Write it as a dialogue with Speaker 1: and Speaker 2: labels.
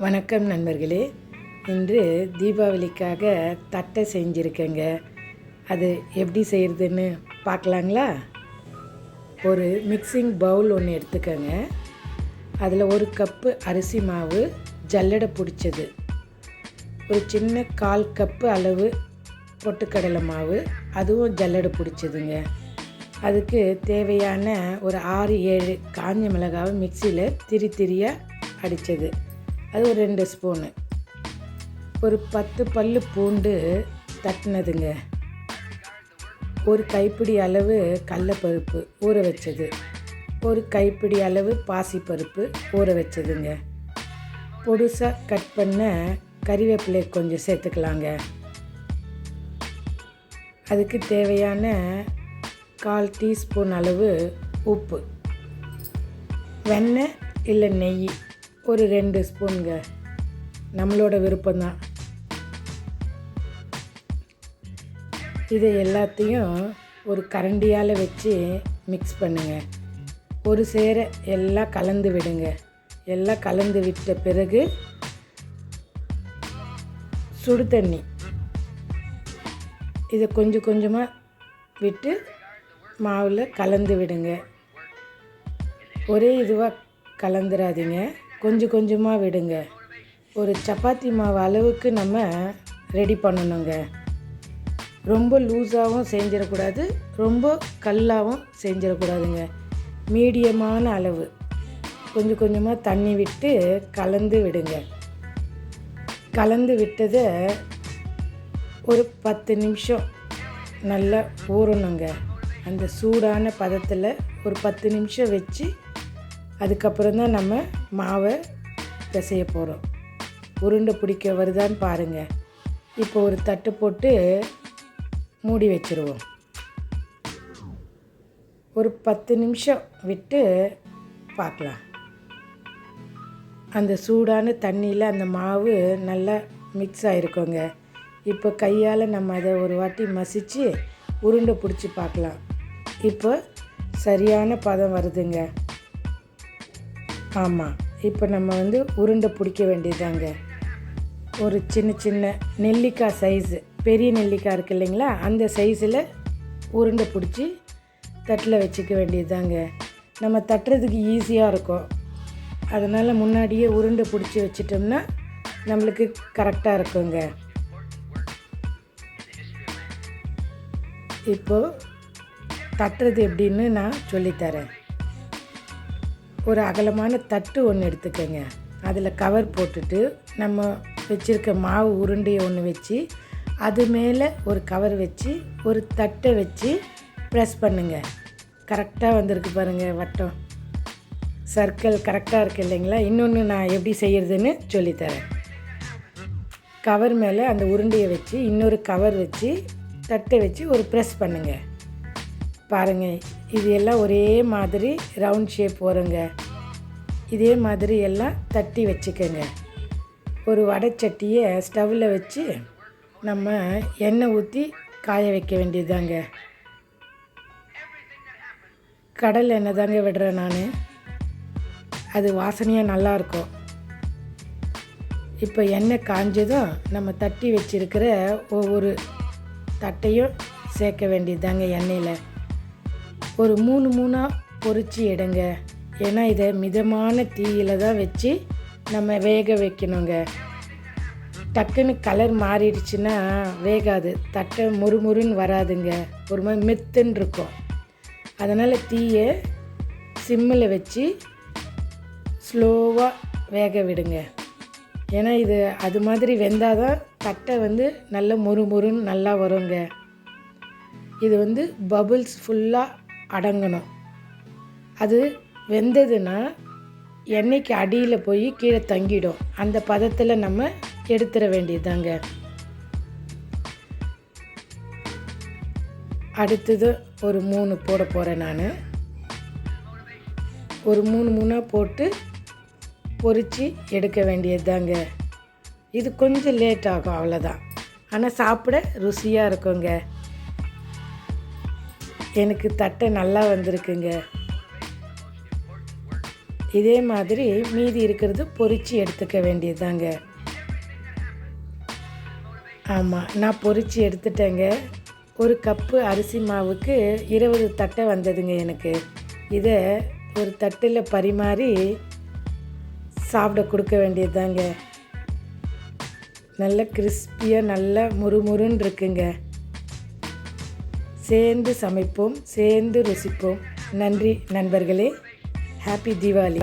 Speaker 1: வணக்கம் நண்பர்களே. இன்று தீபாவளிக்காக தட்டை செஞ்சுருக்கேங்க. அது எப்படி செய்கிறதுன்னு பார்க்கலாங்களா? ஒரு மிக்சிங் பவுல் ஒன்று எடுத்துக்கோங்க. அதில் 1 கப்பு அரிசி மாவு ஜல்லடை பிடிச்சது, ஒரு சின்ன 1/4 கப்பு அளவு பொட்டுக்கடலை மாவு, அதுவும் ஜல்லடை பிடிச்சதுங்க. அதுக்கு தேவையான ஒரு 6-7 காஞ்ச மிளகாவை மிக்சியில் திரியாக அடித்தது, அது ஒரு 2 ஸ்பூனு. ஒரு 10 பல்லு பூண்டு தட்டினதுங்க. ஒரு கைப்பிடி அளவு கடலைப்பருப்பு ஊற வச்சது, ஒரு கைப்பிடி அளவு பாசிப்பருப்பு ஊற வச்சதுங்க. பொடுசாக கட் பண்ண கறிவேப்பிலை கொஞ்சம் சேர்த்துக்கலாங்க. அதுக்கு தேவையான 1/4 டீஸ்பூன் அளவு உப்பு, வெண்ணெய் இல்லை நெய் ஒரு 2 ஸ்பூனுங்க, நம்மளோட விருப்பம்தான். இதை எல்லாத்தையும் ஒரு கரண்டியால் வச்சு மிக்ஸ் பண்ணுங்க. ஒரு சேர எல்லாம் கலந்து விடுங்க. எல்லாம் கலந்து விட்ட பிறகு சுடு தண்ணி இதை கொஞ்சம் கொஞ்சமாக விட்டு மாவில் கலந்து விடுங்க. ஒரே இதுவாக கலந்துடாதீங்க, கொஞ்சம் கொஞ்சமாக விடுங்க. ஒரு சப்பாத்தி மாவு அளவுக்கு நம்ம ரெடி பண்ணணுங்க. ரொம்ப லூஸாகவும் செஞ்சிடக்கூடாது, ரொம்ப கல்லாகவும் செஞ்சிடக்கூடாதுங்க. மீடியமான அளவு கொஞ்சம் கொஞ்சமாக தண்ணி விட்டு கலந்து விடுங்க. கலந்து விட்டதை ஒரு 10 நிமிஷம் நல்லா ஊறணுங்க. அந்த சூடான பதத்தில் ஒரு 10 நிமிஷம் வச்சு அதுக்கப்புறம் தான் நம்ம மாவை பிசைய போகிறோம். உருண்டை பிடிக்க வருதான்னு பாருங்கள். இப்போ ஒரு தட்டு போட்டு மூடி வச்சுருவோம். ஒரு 10 நிமிஷம் விட்டு பார்க்கலாம். அந்த சூடான தண்ணியில் அந்த மாவு நல்லா மிக்ஸ் ஆகிருக்கோங்க. இப்போ கையால் நம்ம அதை ஒரு வாட்டி மசித்து உருண்டை பிடிச்சி பார்க்கலாம். இப்போ சரியான பதம் வருதுங்க. ஆமாம், இப்போ நம்ம உருண்டை பிடிக்க வேண்டியதாங்க. ஒரு சின்ன சின்ன நெல்லிக்காய் சைஸு, பெரிய நெல்லிக்காய் இருக்குது இல்லைங்களா, அந்த சைஸில் உருண்டை பிடிச்சி தட்டில் வச்சுக்க வேண்டியதாங்க. நம்ம தட்டுறதுக்கு ஈஸியாக இருக்கும், அதனால் முன்னாடியே உருண்டை பிடிச்சி வச்சிட்டோம்னா நம்மளுக்கு கரெக்டாக இருக்குங்க. இப்போது தட்டுறது எப்படின்னு நான் சொல்லித்தரேன். ஒரு அகலமான தட்டு ஒன்று எடுத்துக்கோங்க. அதில் கவர் போட்டுட்டு நம்ம வச்சுருக்க மாவு உருண்டையை ஒன்று வச்சு அது மேலே ஒரு கவர் வச்சு ஒரு தட்டை வச்சு ப்ரெஸ் பண்ணுங்கள். கரெக்டாக வந்திருக்கு பாருங்கள், வட்டம் சர்க்கிள் கரெக்டாக இருக்குது இல்லைங்களா? இன்னொன்று நான் எப்படி செய்கிறதுன்னு சொல்லித்தரேன். கவர் மேலே அந்த உருண்டையை வச்சு இன்னொரு கவர் வச்சு தட்டை வச்சு ஒரு ப்ரெஸ் பண்ணுங்கள். பாருங்கள், இது எல்லாம் ஒரே மாதிரி ரவுண்ட் ஷேப் வருங்க. இதே மாதிரி எல்லாம் தட்டி வச்சுக்கோங்க. ஒரு வடைச்சட்டியை ஸ்டவ்வில் வச்சு நம்ம எண்ணெய் ஊற்றி காய வைக்க வேண்டியதுதாங்க. கடல் எண்ணெய் தாங்க விடுறேன் நான், அது வாசனையாக நல்லாயிருக்கும். இப்போ எண்ணெய் காஞ்சதும் நம்ம தட்டி வச்சுருக்கிற ஒவ்வொரு தட்டையும் சேர்க்க வேண்டியதுதாங்க எண்ணெயில். ஒரு 3 பொரிச்சு எடுங்க. ஏன்னா இதை மிதமான தீயில் தான் வச்சு நம்ம வேக வைக்கணுங்க. டக்குன்னு கலர் மாறிடுச்சுன்னா வேகாது, தட்டை முறுமுறுன்னு வராதுங்க, ஒரு மாதிரி மெத்துன்னு இருக்கும். அதனால் தீயை சிம்மில் வச்சு ஸ்லோவாக வேக விடுங்க. ஏன்னா இது அது மாதிரி வெந்தால் தான் தட்டை நல்லா முறுமுறுன்னு நல்லா வருங்க. இது பபுள்ஸ் ஃபுல்லாக அடங்கணும். அது வெந்ததுன்னா எண்ணெய்க்கு அடியில் போய் கீழே தங்கிடும். அந்த பதத்தில் நம்ம எடுத்துட வேண்டியதுதாங்க. அடுத்தது ஒரு 3 போட போகிறேன் நான். ஒரு 3 போட்டு பொரித்து எடுக்க வேண்டியது தாங்க. இது கொஞ்சம் லேட் ஆகும், அவ்வளோதான். ஆனால் சாப்பிட ருசியாக இருக்குங்க. எனக்கு தட்டை நல்லா வந்திருக்குங்க. இதே மாதிரி மீதி இருக்கிறது பொரித்து எடுத்துக்க வேண்டியதுதாங்க. ஆமாம், நான் பொரித்து எடுத்துட்டேங்க. ஒரு கப்பு அரிசி மாவுக்கு 20 தட்டை வந்ததுங்க எனக்கு. இதை ஒரு தட்டில் பரிமாறி சாப்பிட கொடுக்க வேண்டியது தாங்க. நல்ல கிறிஸ்பியாக நல்ல முறுமுறுன்னு இருக்குங்க. சேர்ந்து சமைப்போம், சேர்ந்து ருசிப்போம். நன்றி நண்பர்களே. ஹாப்பி தீபாவளி.